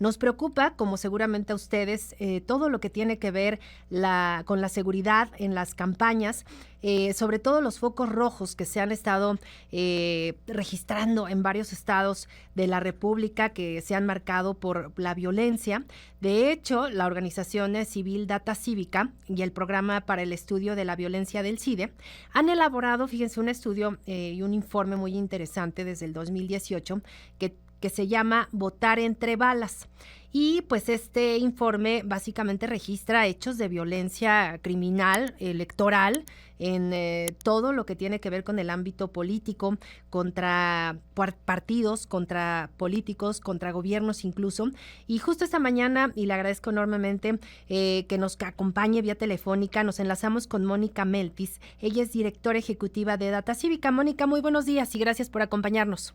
Nos preocupa, como seguramente a ustedes, todo lo que tiene que ver con la seguridad en las campañas, sobre todo los focos rojos que se han estado registrando en varios estados de la República, que se han marcado por la violencia. De hecho, la organización civil Data Cívica y el programa para el estudio de la violencia del CIDE han elaborado, fíjense, un estudio y un informe muy interesante desde el 2018 que se llama Votar entre balas. Y pues este informe básicamente registra hechos de violencia criminal, electoral, en todo lo que tiene que ver con el ámbito político, contra partidos, contra políticos, contra gobiernos incluso. Y justo esta mañana, y le agradezco enormemente que nos acompañe vía telefónica, nos enlazamos con Mónica Meltis. Ella es directora ejecutiva de Data Cívica. Mónica, muy buenos días y gracias por acompañarnos.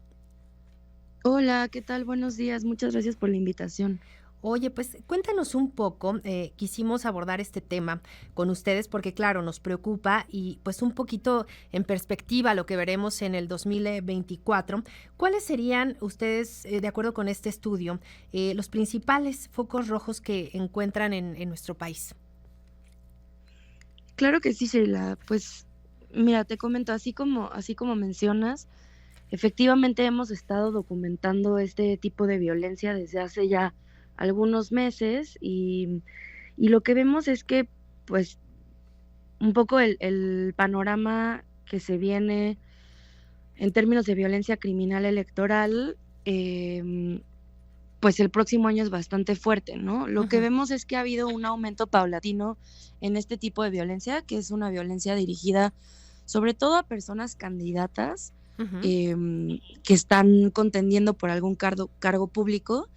Hola, ¿qué tal? Buenos días. Muchas gracias por la invitación. Oye, pues cuéntanos un poco, quisimos abordar este tema con ustedes porque claro, nos preocupa y pues un poquito en perspectiva lo que veremos en el 2024. ¿Cuáles serían ustedes, de acuerdo con este estudio, los principales focos rojos que encuentran en nuestro país? Claro que sí, Sheila. Pues mira, te comento, así como mencionas, efectivamente hemos estado documentando este tipo de violencia desde hace ya algunos meses y lo que vemos es que, pues, un poco el panorama que se viene en términos de violencia criminal electoral, pues el próximo año es bastante fuerte, ¿no? Lo que Ujú, vemos es que ha habido un aumento paulatino en este tipo de violencia, que es una violencia dirigida sobre todo a personas candidatas ujú. que están contendiendo por algún cargo público.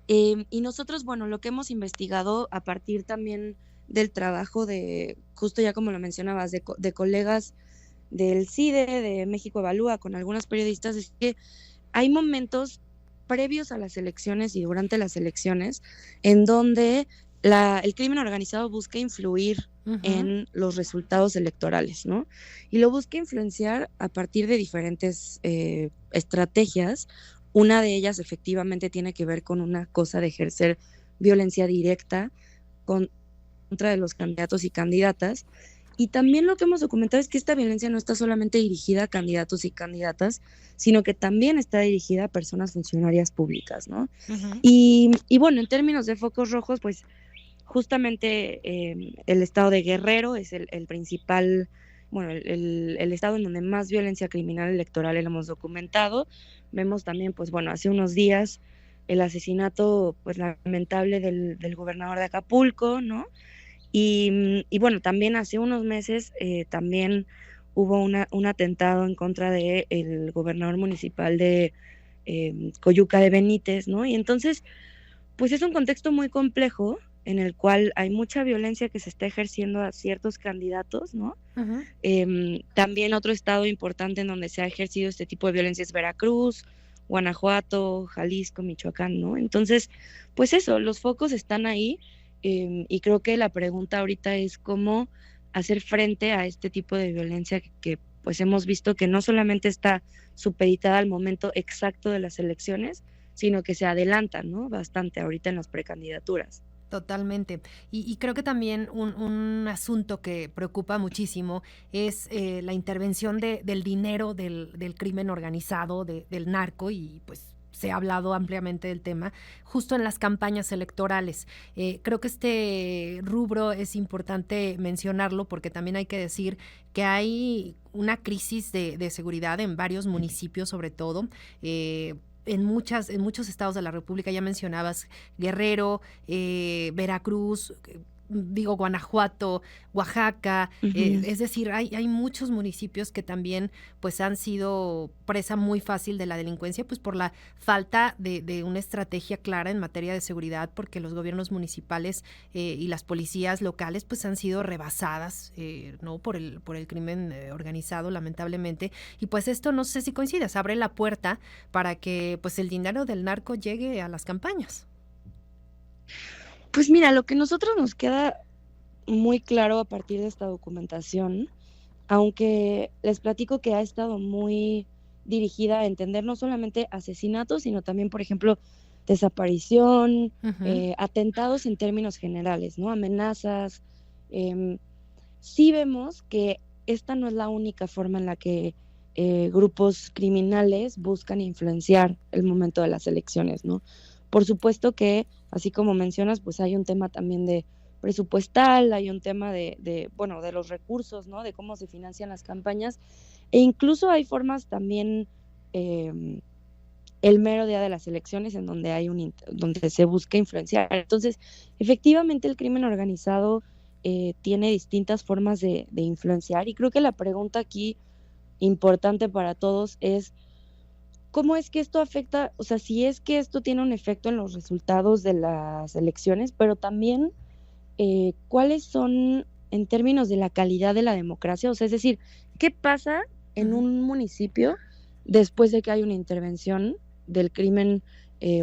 Y nosotros, bueno, lo que hemos investigado a partir también del trabajo de, justo ya como lo mencionabas, de colegas del CIDE, de México Evalúa, con algunas periodistas, es que hay momentos previos a las elecciones y durante las elecciones en donde el crimen organizado busca influir Ujú. en los resultados electorales, ¿no? Y lo busca influenciar a partir de diferentes estrategias. Una de ellas efectivamente tiene que ver con una cosa de ejercer violencia directa contra de los candidatos y candidatas. Y también lo que hemos documentado es que esta violencia no está solamente dirigida a candidatos y candidatas, sino que también está dirigida a personas funcionarias públicas, ¿no? Ujú. Y bueno, en términos de focos rojos, pues justamente el estado de Guerrero es el principal, bueno, el estado en donde más violencia criminal electoral hemos documentado. Vemos también, pues bueno, hace unos días el asesinato, pues lamentable del gobernador de Acapulco, ¿no? Y bueno, también hace unos meses también hubo un atentado en contra del gobernador municipal de Coyuca de Benítez, ¿no? Y entonces, pues es un contexto muy complejo en el cual hay mucha violencia que se está ejerciendo a ciertos candidatos, ¿no? Ujú. También otro estado importante en donde se ha ejercido este tipo de violencia es Veracruz, Guanajuato, Jalisco, Michoacán, ¿no? Entonces, pues eso, los focos están ahí y creo que la pregunta ahorita es cómo hacer frente a este tipo de violencia pues hemos visto que no solamente está supeditada al momento exacto de las elecciones, sino que se adelanta, ¿no? Bastante ahorita en las precandidaturas. Totalmente. Y creo que también un asunto que preocupa muchísimo es la intervención del dinero del crimen organizado, del narco, y pues se ha hablado ampliamente del tema, justo en las campañas electorales. Creo que este rubro es importante mencionarlo porque también hay que decir que hay una crisis de seguridad en varios municipios, sobre todo. En muchos estados de la República, ya mencionabas Guerrero, Veracruz, digo Guanajuato, Oaxaca, Ujú. es decir, hay muchos municipios que también pues han sido presa muy fácil de la delincuencia, pues por la falta de una estrategia clara en materia de seguridad, porque los gobiernos municipales y las policías locales pues han sido rebasadas, no por el crimen organizado, lamentablemente. Y pues esto, no sé si coincidas, abre la puerta para que pues el dinero del narco llegue a las campañas. Pues mira, lo que a nosotros nos queda muy claro a partir de esta documentación, aunque les platico que ha estado muy dirigida a entender no solamente asesinatos, sino también, por ejemplo, desaparición, Ujú. atentados en términos generales, ¿no? Amenazas. em, sí vemos que esta no es la única forma en la que grupos criminales buscan influenciar el momento de las elecciones, ¿no? Por supuesto que, así como mencionas, pues hay un tema también de presupuestal, hay un tema bueno, de los recursos, ¿no? De cómo se financian las campañas, e incluso hay formas también, em, el mero día de las elecciones en donde donde se busca influenciar. Entonces, efectivamente, el crimen organizado tiene distintas formas de influenciar, y creo que la pregunta aquí importante para todos es cómo es que esto afecta, o sea, si es que esto tiene un efecto en los resultados de las elecciones, pero también cuáles son en términos de la calidad de la democracia, o sea, es decir, ¿qué pasa en Ujú. un municipio después de que hay una intervención del crimen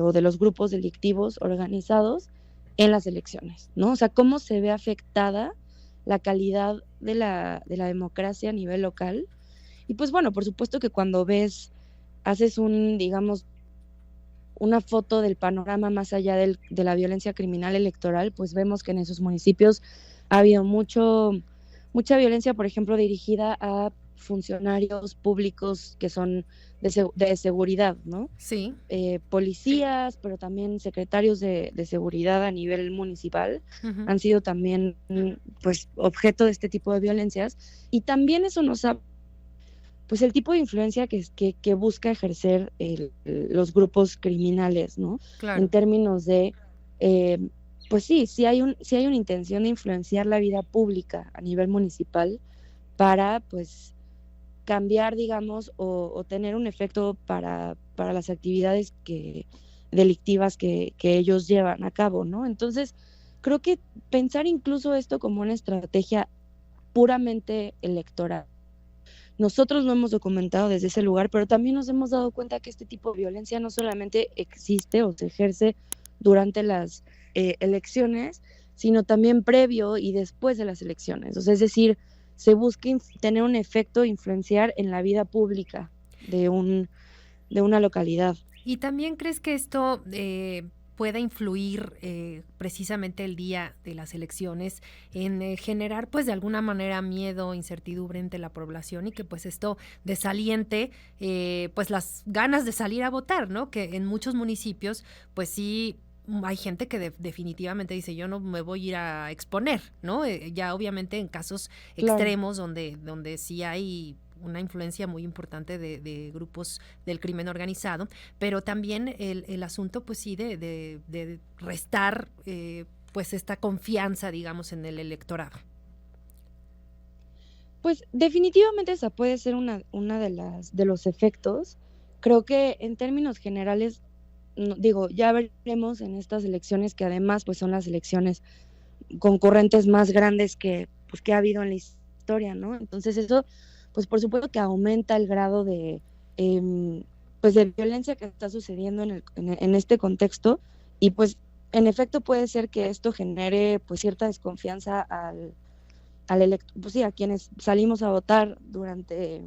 o de los grupos delictivos organizados en las elecciones, ¿no? O sea, ¿cómo se ve afectada la calidad de la democracia a nivel local? Y pues bueno, por supuesto que cuando haces digamos, una foto del panorama más allá de la violencia criminal electoral, pues vemos que en esos municipios ha habido mucha violencia, por ejemplo, dirigida a funcionarios públicos que son de seguridad, ¿no? Sí. Policías, pero también secretarios de seguridad a nivel municipal Ujú. han sido también, pues, objeto de este tipo de violencias. Y también eso nos ha pues el tipo de influencia que busca ejercer los grupos criminales, ¿no? En Claro. términos de, eh, pues sí, sí hay una intención de influenciar la vida pública a nivel municipal para, pues, cambiar, digamos, o tener un efecto para las actividades delictivas que ellos llevan a cabo, ¿no? Entonces, creo que pensar incluso esto como una estrategia puramente electoral, nosotros lo hemos documentado desde ese lugar, pero también nos hemos dado cuenta que este tipo de violencia no solamente existe o se ejerce durante las elecciones, sino también previo y después de las elecciones. O sea, es decir, se busca tener un efecto, influenciar en la vida pública de una localidad. ¿Y también crees que esto pueda influir precisamente el día de las elecciones en generar pues de alguna manera miedo, incertidumbre entre la población y que pues esto desaliente pues las ganas de salir a votar, ¿no? Que en muchos municipios pues sí hay gente que definitivamente dice yo no me voy a ir a exponer, ¿no? Ya obviamente en casos Claro. extremos donde sí hay una influencia muy importante de grupos del crimen organizado, pero también el asunto, pues sí, de restar, pues esta confianza, digamos, en el electorado. Pues definitivamente esa puede ser una de los efectos. Creo que en términos generales, digo, ya veremos en estas elecciones que además pues son las elecciones concurrentes más grandes pues, que ha habido en la historia, ¿no? Entonces eso, pues por supuesto que aumenta el grado em, pues de violencia que está sucediendo en este contexto, y pues en efecto puede ser que esto genere pues cierta desconfianza pues sí, a quienes salimos a votar durante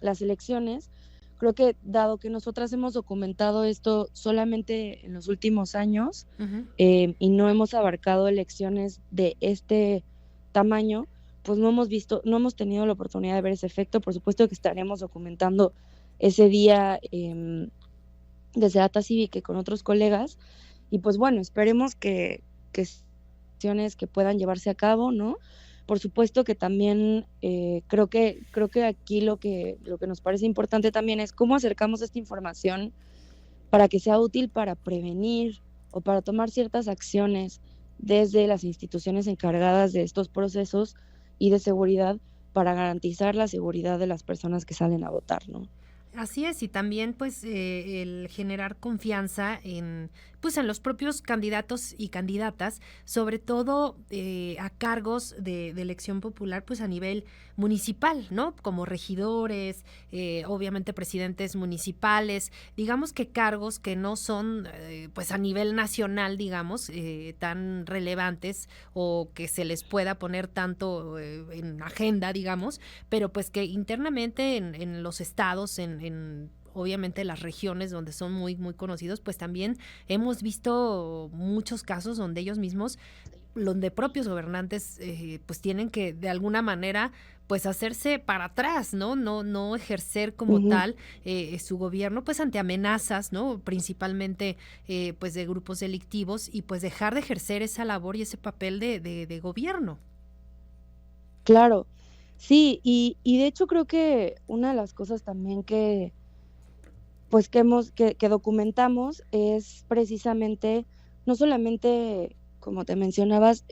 las elecciones. Creo que dado que nosotras hemos documentado esto solamente en los últimos años, Ujú. y no hemos abarcado elecciones de este tamaño, pues no hemos tenido la oportunidad de ver ese efecto. Por supuesto que estaremos documentando ese día desde Data Cívica y con otros colegas, y pues bueno, esperemos que acciones que puedan llevarse a cabo, ¿no? Por supuesto que también creo que aquí lo que nos parece importante también es cómo acercamos esta información para que sea útil para prevenir o para tomar ciertas acciones desde las instituciones encargadas de estos procesos y de seguridad para garantizar la seguridad de las personas que salen a votar, ¿no? Así es, y también pues el generar confianza en pues en los propios candidatos y candidatas, sobre todo a cargos de elección popular pues a nivel municipal, ¿no? Como regidores, obviamente presidentes municipales, digamos que cargos que no son pues a nivel nacional, digamos, tan relevantes o que se les pueda poner tanto en agenda, digamos, pero pues que internamente en los estados, en obviamente las regiones donde son muy, muy conocidos, pues también hemos visto muchos casos donde ellos mismos, donde propios gobernantes pues tienen que de alguna manera pues hacerse para atrás, ¿no? No ejercer como Ujú. tal su gobierno pues ante amenazas, ¿no? Principalmente pues de grupos delictivos y pues dejar de ejercer esa labor y ese papel de gobierno. Claro, sí, y de hecho creo que una de las cosas también que, pues, que documentamos es precisamente, no solamente, como te mencionabas,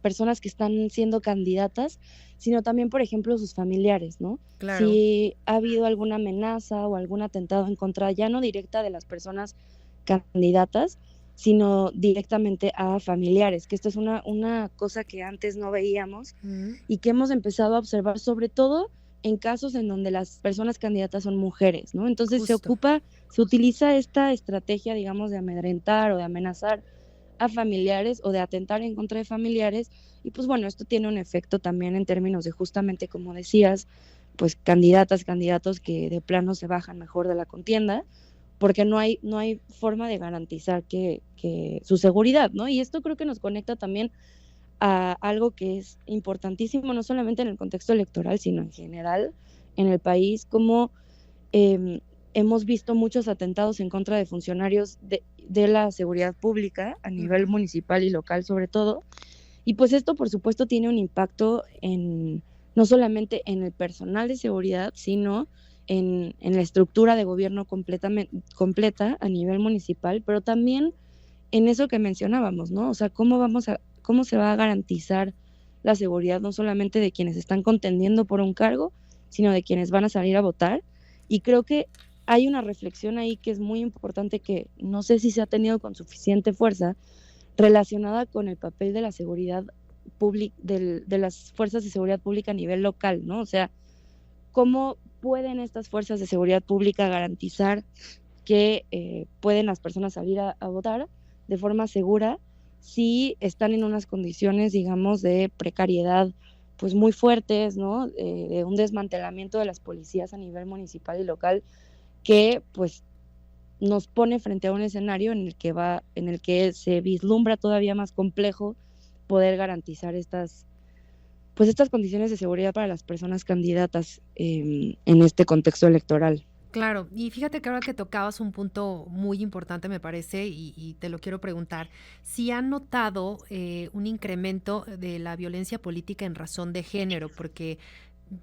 personas que están siendo candidatas, sino también, por ejemplo, sus familiares, ¿no? Claro. Si ha habido alguna amenaza o algún atentado en contra, ya no directa de las personas candidatas, sino directamente a familiares, que esto es una cosa que antes no veíamos Mm, y que hemos empezado a observar, sobre todo en casos en donde las personas candidatas son mujeres, ¿no? Entonces justo. se utiliza esta estrategia, digamos, de amedrentar o de amenazar a familiares o de atentar en contra de familiares. Y pues bueno, esto tiene un efecto también en términos de justamente, como decías, pues candidatas, candidatos que de plano se bajan mejor de la contienda, porque no hay forma de garantizar que su seguridad, ¿no? Y esto creo que nos conecta también a algo que es importantísimo, no solamente en el contexto electoral, sino en general en el país, como eh, hemos visto muchos atentados en contra de funcionarios de la seguridad pública a nivel Ujú. municipal y local sobre todo. Y pues esto por supuesto tiene un impacto en no solamente en el personal de seguridad, sino en la estructura de gobierno completa a nivel municipal, pero también en eso que mencionábamos, ¿no? O sea, cómo se va a garantizar la seguridad no solamente de quienes están contendiendo por un cargo, sino de quienes van a salir a votar. Y creo que hay una reflexión ahí que es muy importante que no sé si se ha tenido con suficiente fuerza relacionada con el papel de la seguridad pública, de las fuerzas de seguridad pública a nivel local, ¿no? O sea, ¿cómo pueden estas fuerzas de seguridad pública garantizar que pueden las personas salir a votar de forma segura si están en unas condiciones, digamos, de precariedad pues muy fuertes, ¿no? De un desmantelamiento de las policías a nivel municipal y local que pues nos pone frente a un escenario en el que se vislumbra todavía más complejo poder garantizar pues estas condiciones de seguridad para las personas candidatas en este contexto electoral. Claro, y fíjate que ahora que tocabas un punto muy importante, me parece, y te lo quiero preguntar, si han notado un incremento de la violencia política en razón de género, porque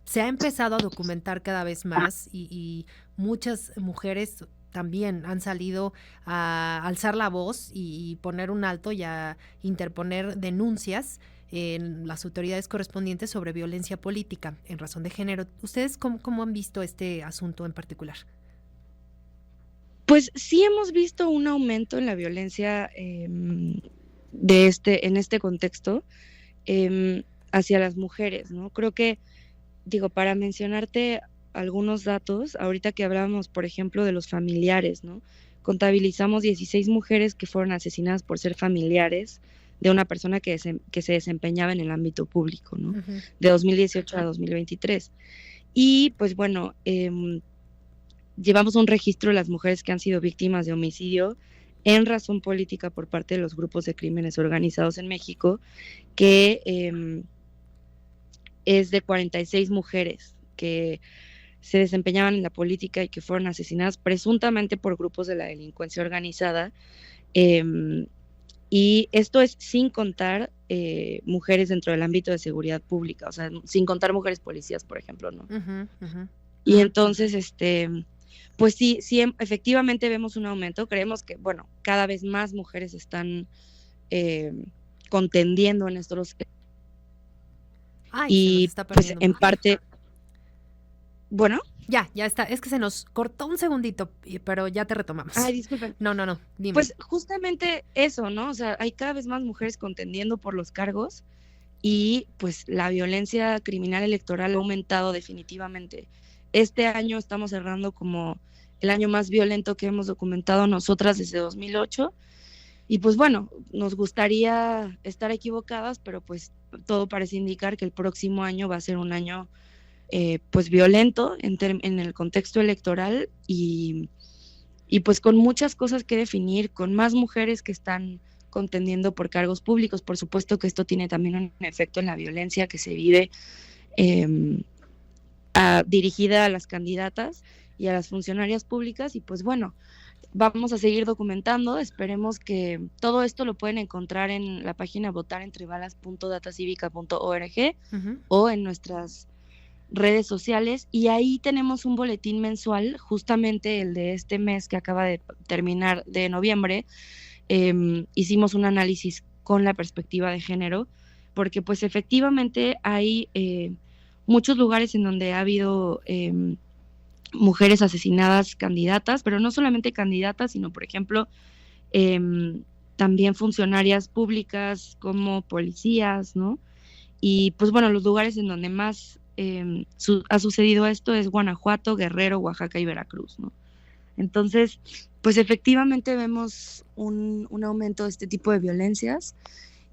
se ha empezado a documentar cada vez más y muchas mujeres también han salido a alzar la voz y poner un alto y a interponer denuncias en las autoridades correspondientes sobre violencia política en razón de género. ¿Ustedes cómo han visto este asunto en particular? Pues sí hemos visto un aumento en la violencia en este contexto hacia las mujeres, ¿no? Creo que, digo, para mencionarte algunos datos, ahorita que hablábamos, por ejemplo, de los familiares, ¿no? Contabilizamos 16 mujeres que fueron asesinadas por ser familiares de una persona que se desempeñaba en el ámbito público, ¿no? Ujú. De 2018 a 2023. Y pues bueno, llevamos un registro de las mujeres que han sido víctimas de homicidio en razón política por parte de los grupos de crímenes organizados en México, que es de 46 mujeres que se desempeñaban en la política y que fueron asesinadas presuntamente por grupos de la delincuencia organizada. Eh, y esto es sin contar mujeres dentro del ámbito de seguridad pública, o sea, sin contar mujeres policías, por ejemplo, ¿no? Ujú, ujú. Y entonces, pues sí, sí, efectivamente vemos un aumento. Creemos que, bueno, cada vez más mujeres están eh, contendiendo en estos, Ay, se nos y está pues perdiendo un en poquito. parte, bueno, Ya está. Es que se nos cortó un segundito, pero ya te retomamos. ay, disculpen. No, dime. Pues justamente eso, ¿no? O sea, hay cada vez más mujeres contendiendo por los cargos y pues la violencia criminal electoral ha aumentado definitivamente. Este año estamos cerrando como el año más violento que hemos documentado nosotras desde 2008 y pues bueno, nos gustaría estar equivocadas, pero pues todo parece indicar que el próximo año va a ser un año pues violento en el contexto electoral y pues con muchas cosas que definir, con más mujeres que están contendiendo por cargos públicos. Por supuesto que esto tiene también un efecto en la violencia que se vive dirigida a las candidatas y a las funcionarias públicas, y pues bueno, vamos a seguir documentando. Esperemos que todo esto lo pueden encontrar en la página votarentrebalas.datacivica.org o en nuestras redes sociales, y ahí tenemos un boletín mensual, justamente el de este mes que acaba de terminar de noviembre. Hicimos un análisis con la perspectiva de género, porque pues efectivamente hay muchos lugares en donde ha habido mujeres asesinadas candidatas, pero no solamente candidatas, sino por ejemplo también funcionarias públicas como policías, ¿no? Y pues bueno, los lugares en donde más ha sucedido esto es Guanajuato, Guerrero, Oaxaca y Veracruz, ¿no? Entonces, pues efectivamente vemos un aumento de este tipo de violencias,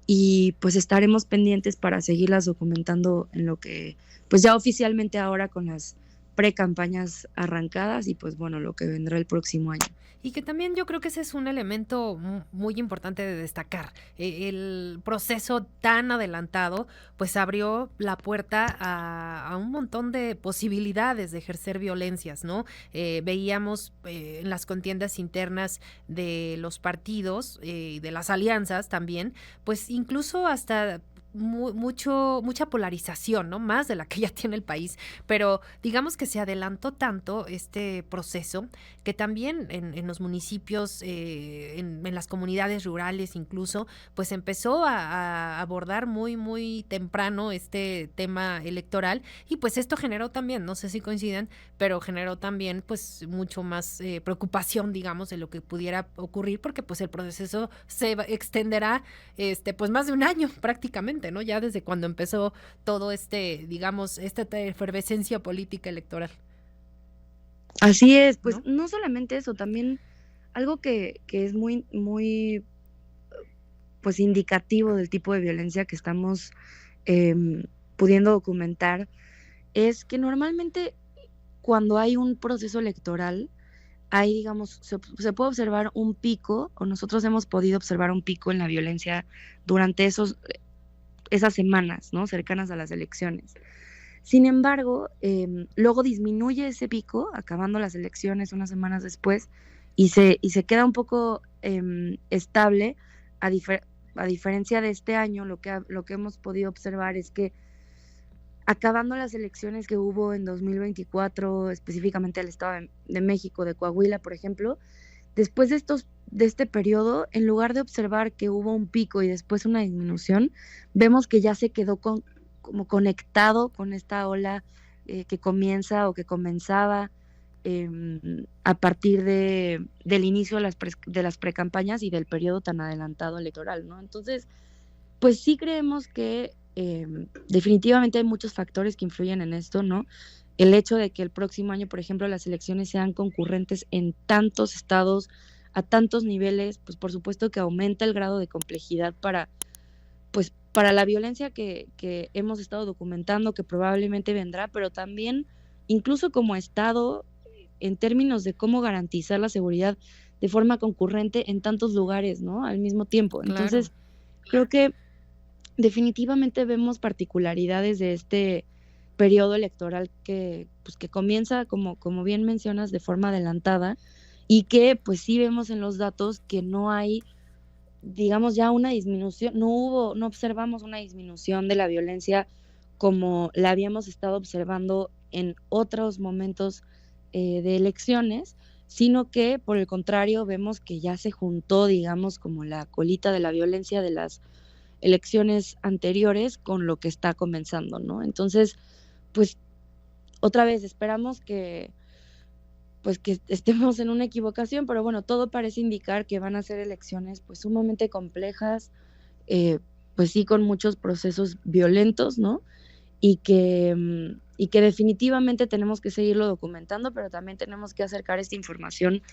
y pues estaremos pendientes para seguirlas documentando en lo que, pues ya oficialmente ahora con las pre-campañas arrancadas, y pues bueno, lo que vendrá el próximo año. Y que también yo creo que ese es un elemento muy importante de destacar. El proceso tan adelantado pues abrió la puerta a un montón de posibilidades de ejercer violencias, ¿no? Veíamos en las contiendas internas de los partidos y de las alianzas también, pues incluso hasta mucha polarización, ¿no? Más de la que ya tiene el país, pero digamos que se adelantó tanto este proceso que también en los municipios, en las comunidades rurales incluso, pues empezó a abordar muy temprano este tema electoral, y pues esto generó también, no sé si coinciden, pero generó también pues mucho más preocupación, digamos, de lo que pudiera ocurrir, porque pues el proceso se extenderá pues más de un año prácticamente, ¿no? Ya desde cuando empezó todo digamos, esta efervescencia política electoral. Así es, pues no solamente eso, también algo que es muy pues indicativo del tipo de violencia que estamos pudiendo documentar, es que normalmente cuando hay un proceso electoral, hay, digamos, se puede observar un pico, o nosotros hemos podido observar un pico en la violencia durante esas semanas, ¿no? Cercanas a las elecciones. Sin embargo, luego disminuye ese pico, acabando las elecciones unas semanas después, y se queda un poco estable. A diferencia de este año, lo que hemos podido observar es que acabando las elecciones que hubo en 2024, específicamente el Estado de México, de Coahuila, por ejemplo, después de este periodo, en lugar de observar que hubo un pico y después una disminución, vemos que ya se quedó como conectado con esta ola que comienza o que comenzaba a partir del inicio de las precampañas y del periodo tan adelantado electoral, ¿no? Entonces, pues sí creemos que definitivamente hay muchos factores que influyen en esto, ¿no? El hecho de que el próximo año, por ejemplo, las elecciones sean concurrentes en tantos estados, a tantos niveles, pues por supuesto que aumenta el grado de complejidad para la violencia que hemos estado documentando, que probablemente vendrá, pero también incluso como estado, en términos de cómo garantizar la seguridad de forma concurrente en tantos lugares, ¿no? Al mismo tiempo. Claro. Entonces, creo que definitivamente vemos particularidades de este periodo electoral que comienza, como bien mencionas, de forma adelantada, y que pues sí vemos en los datos que no hay, digamos, ya una disminución, no observamos una disminución de la violencia como la habíamos estado observando en otros momentos de elecciones, sino que por el contrario vemos que ya se juntó, digamos, como la colita de la violencia de las elecciones anteriores con lo que está comenzando, ¿no? Entonces, pues otra vez esperamos que estemos en una equivocación, pero bueno, todo parece indicar que van a ser elecciones pues sumamente complejas, pues sí, con muchos procesos violentos, ¿no? Y que definitivamente tenemos que seguirlo documentando, pero también tenemos que acercar esta información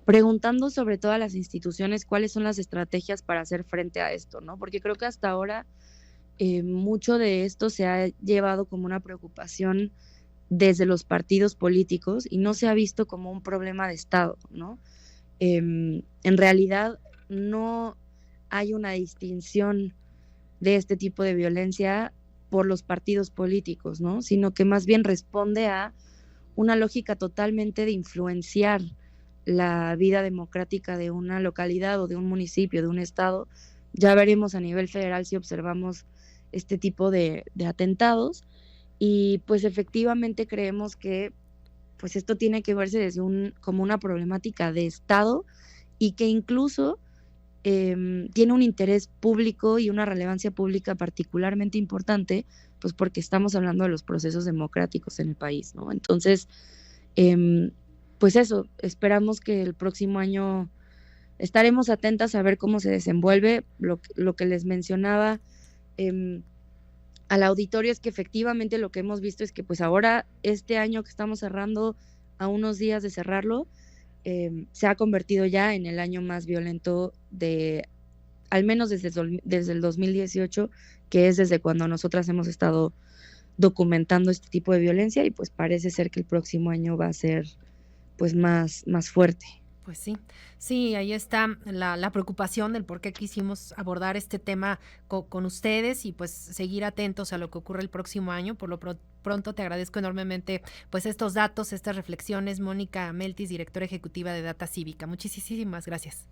preguntando sobre todo a las instituciones cuáles son las estrategias para hacer frente a esto, ¿no? Porque creo que hasta ahora mucho de esto se ha llevado como una preocupación desde los partidos políticos y no se ha visto como un problema de Estado, ¿no? En realidad no hay una distinción de este tipo de violencia por los partidos políticos, ¿no? Sino que más bien responde a una lógica totalmente de influenciar la vida democrática de una localidad o de un municipio, de un estado. Ya veremos a nivel federal si observamos este tipo de atentados y pues efectivamente creemos que pues esto tiene que verse desde como una problemática de Estado y que incluso tiene un interés público y una relevancia pública particularmente importante, pues porque estamos hablando de los procesos democráticos en el país, ¿no? Entonces, pues eso, esperamos que el próximo año estaremos atentas a ver cómo se desenvuelve. Lo que les mencionaba al auditorio es que efectivamente lo que hemos visto es que pues ahora este año que estamos cerrando, a unos días de cerrarlo, se ha convertido ya en el año más violento al menos desde el 2018, que es desde cuando nosotras hemos estado documentando este tipo de violencia y pues parece ser que el próximo año va a ser pues más fuerte. Pues sí, sí, ahí está la preocupación del por qué quisimos abordar este tema con ustedes y pues seguir atentos a lo que ocurre el próximo año. Por lo pronto te agradezco enormemente pues estos datos, estas reflexiones. Mónica Meltis, directora ejecutiva de Data Cívica. Muchísimas gracias.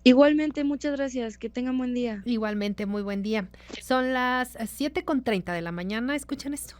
Igualmente, muchas gracias. Que tengan buen día. Igualmente, muy buen día. Son las 7:30 de la mañana. Escuchen esto.